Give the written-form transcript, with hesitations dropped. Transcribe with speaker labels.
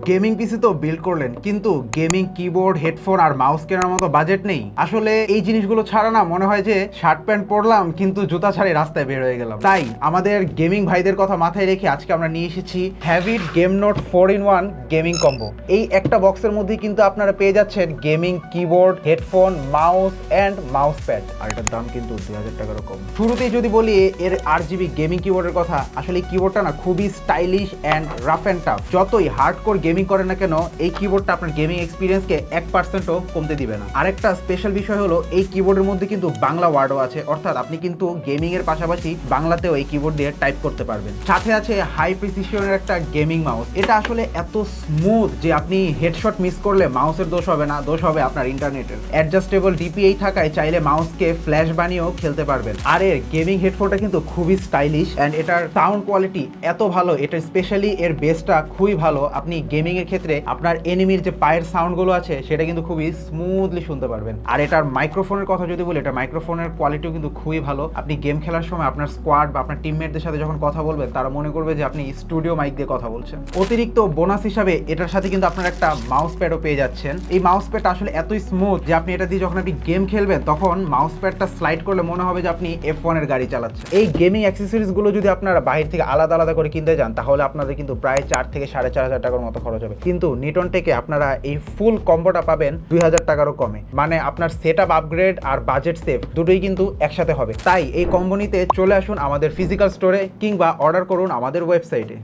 Speaker 1: Gaming পিসি তো build করলেন, কিন্তু গেমিং কিবোর্ড, হেডফোন আর মাউস কেনার মতো বাজেট নেই। আসলে এই জিনিসগুলো ছাড়া না মনে হয় যে শার্ট প্যান্ট পরলাম কিন্তু জুতা ছাড়াই রাস্তায় বের হয়ে গেলাম। তাই আমাদের গেমিং ভাইদের কথা মাথায় রেখে আজকে আমরা নিয়ে এসেছি Havit game note 4-in-1 gaming combo. এই একটা বক্সের মধ্যে কিন্তু আপনারা পেয়ে যাচ্ছেন gaming keyboard, headphone, mouse and mouse pad. আর এটার দাম কিন্তু 2000 টাকারও কম। শুরুতেই যদি বলি এর RGB গেমিং কিবোর্ডের কথা, আসলে এই কিবোর্ডটা না খুবই stylish and rough and tough. যতই হার্ডকোর গেমিং করেন না কেন, এই কিবোর্ডটা আপনার গেমিং এক্সপিরিয়েন্সকে 1%ও কমতে দিবে না। আরেকটা স্পেশাল বিষয় হলো এই কিবোর্ডের মধ্যে কিন্তু বাংলা ওয়ার্ডও আছে, অর্থাৎ আপনি কিন্তু গেমিং এর পাশাপাশি বাংলাতেও এই কিবোর্ড দিয়ে টাইপ করতে পারবেন। সাথে আছে হাই প্রিসিশনের একটা গেমিং মাউস। এটা আসলে এত স্মুথ যে আপনি হেডশট মিস করলে মাউসের দোষ হবে না, দোষ হবে আপনার ইন্টারনেটের। অ্যাডজাস্টেবল ডিপিআই থাকায় চাইলে মাউসকে ফ্ল্যাশ বানিয়েও খেলতে পারবেন। আর এর গেমিং হেডফোনটা কিন্তু খুবই স্টাইলিশ এন্ড এটার সাউন্ড কোয়ালিটি এত ভালো, এটা স্পেশালি এর বেসটা খুবই ভালো। আপনি গেমিং এর ক্ষেত্রে আপনার এনিমির যে পায়ের সাউন্ড গুলো আছে সেটা কিন্তু খুবই স্মুথলি শুনতে পারবেন। আর এটার মাইক্রোফোনের কথা যদি বলি, এটা মাইক্রোফোনের কোয়ালিটিও কিন্তু খুবই ভালো। আপনি গেম খেলার সময় আপনার স্কোয়াড বা আপনার টিমমেটদের সাথে যখন কথা বলবেন তারা মনে করবে যে আপনি স্টুডিও মাইক দিয়ে কথা বলছেন। অতিরিক্ত বোনাস হিসাবে এটার সাথে কিন্তু আপনার একটা মাউস প্যাডও পেয়ে যাচ্ছেন। এই মাউস প্যাডটা আসলে এতই স্মুথ যে আপনি এটা দিয়ে যখন আপনি গেম খেলবেন তখন মাউস প্যাডটা স্লাইড করলে মনে হবে যে আপনি F1 এর গাড়ি চালাচ্ছেন। এই গেমিং অ্যাক্সেসরিজ গুলো যদি আপনারা বাইরে থেকে আলাদা আলাদা করে কিনতে যান তাহলে আপনাদের কিন্তু প্রায় 4 থেকে 4500 টাকার মতো খরচ হবে, কিন্তু নিটন টেকে আপনারা এই ফুল কম্বোটা পাবেন 2000 টাকারও কমে। মানে আপনার সেটআপ আপগ্রেড আর বাজেট সেভ দুটোই কিন্তু একসাথে হবে। তাই এই কম্বো নিতে চলে আসুন আমাদের ফিজিক্যাল স্টোরে কিংবা অর্ডার করুন আমাদের ওয়েবসাইটে।